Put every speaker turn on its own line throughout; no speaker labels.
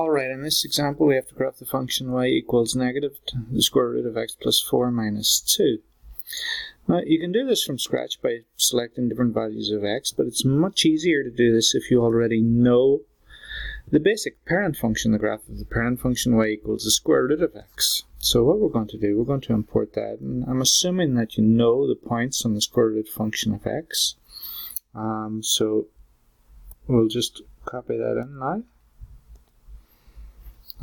Alright, in this example we have to graph the function y equals negative the square root of x plus 4 minus 2. Now you can do this from scratch by selecting different values of x, but it's much easier to do this if you already know the basic parent function, the graph of the parent function y equals the square root of x. So what we're going to do, we're going to import that, and I'm assuming that you know the points on the square root function of x. So we'll just copy that in now.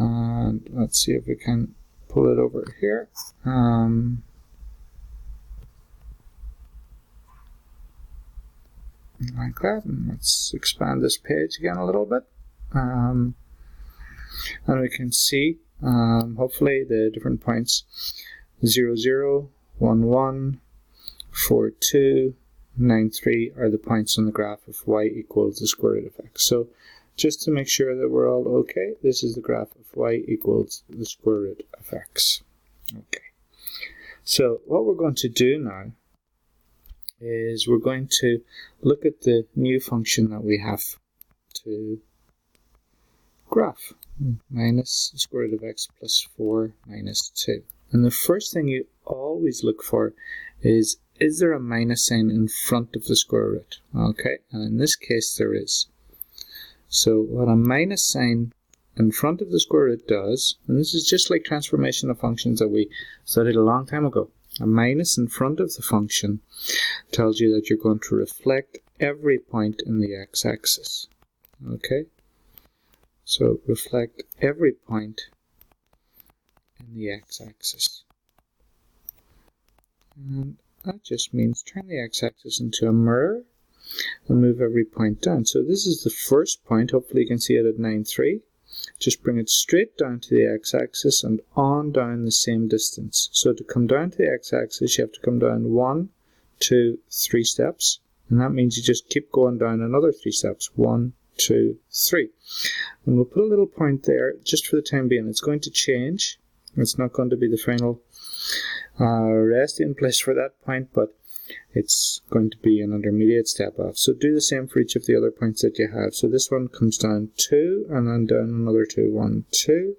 And let's see if we can pull it over here. Like that. And let's expand this page again a little bit. And we can see, hopefully, the different points 0, 0, 1, 1, 4, 2, 9, 3 are the points on the graph of y equals the square root of x. So just to make sure that we're all okay, this is the graph of y equals the square root of x. Okay. So what we're going to do now is we're going to look at the new function that we have to graph, minus the square root of x plus 4 minus 2. And the first thing you always look for is there a minus sign in front of the square root? Okay, and in this case there is. So what a minus sign in front of the square root does, and this is just like transformation of functions that we studied a long time ago, a minus in front of the function tells you that you're going to reflect every point in the x-axis. Okay? So reflect every point in the x-axis. And that just means turn the x-axis into a mirror and move every point down. So this is the first point. Hopefully you can see it at 9, 3. Just bring it straight down to the x-axis and on down the same distance. So to come down to the x-axis, you have to come down 1, 2, 3 steps. And that means you just keep going down another 3 steps. 1, 2, 3. And we'll put a little point there just for the time being. It's going to change. It's not going to be the final resting place for that point, but it's going to be an intermediate step off. So do the same for each of the other points that you have. So this one comes down 2 and then down another 2. 1, 2.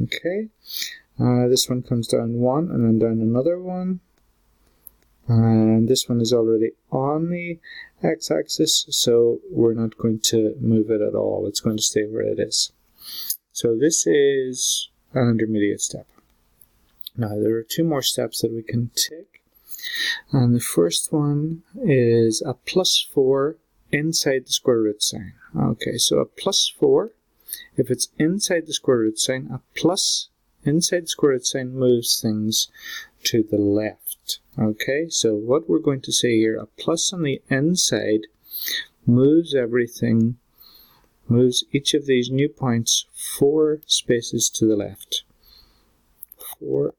Okay. This one comes down 1 and then down another 1. And this one is already on the x-axis, so we're not going to move it at all. It's going to stay where it is. So this is an intermediate step. Now there are 2 more steps that we can take. And the first one is a plus 4 inside the square root sign. Okay, so a plus 4, if it's inside the square root sign, a plus inside the square root sign moves things to the left. Okay, so what we're going to say here, a plus on the inside moves everything, moves each of these new points 4 spaces to the left. 4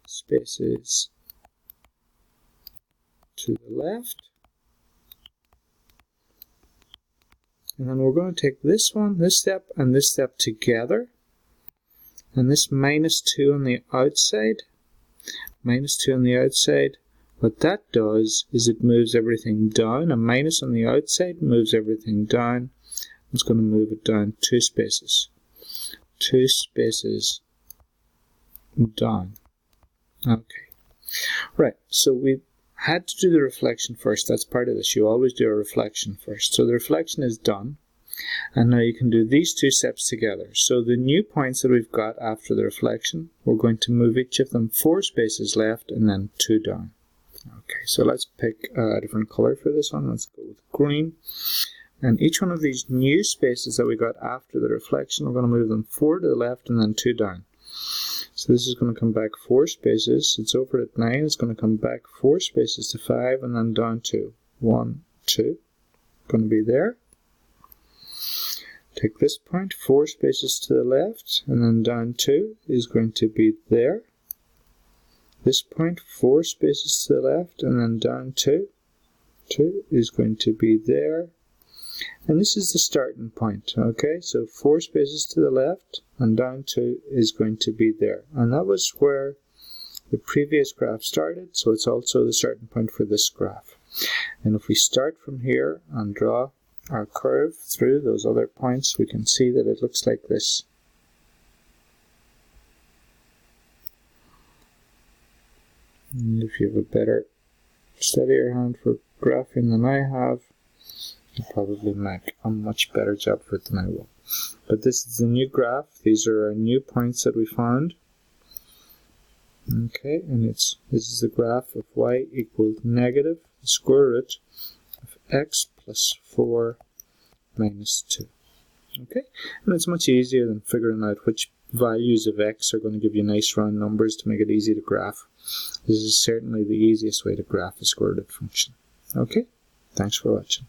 spaces to the left. And then we're going to take this one, this step, and this step together. And this minus 2 on the outside, minus 2 on the outside, what that does is it moves everything down. A minus on the outside moves everything down. It's going to move it down 2 spaces. 2 spaces down. Okay. Right, so we had to do the reflection first. That's part of this. You always do a reflection first. So the reflection is done. And now you can do these 2 steps together. So the new points that we've got after the reflection, we're going to move each of them 4 spaces left and then 2 down. Okay, so let's pick a different color for this one. Let's go with green. And each one of these new spaces that we got after the reflection, we're going to move them 4 to the left and then 2 down. So this is going to come back 4 spaces. It's over at 9. It's going to come back 4 spaces to 5 and then down 2. 1, 2. Going to be there. Take this point, 4 spaces to the left, and then down 2 is going to be there. This point, 4 spaces to the left, and then down 2. 2 is going to be there. And this is the starting point, okay? So 4 spaces to the left, and down 2 is going to be there. And that was where the previous graph started, so it's also the starting point for this graph. And if we start from here and draw our curve through those other points, we can see that it looks like this. And if you have a better, steadier hand for graphing than I have, you'll probably make a much better job of it than I will. But this is the new graph. These are our new points that we found. Okay, and this is the graph of y equals negative the square root of x plus 4 minus 2. Okay, and it's much easier than figuring out which values of x are going to give you nice round numbers to make it easy to graph. This is certainly the easiest way to graph a square root function. Okay, thanks for watching.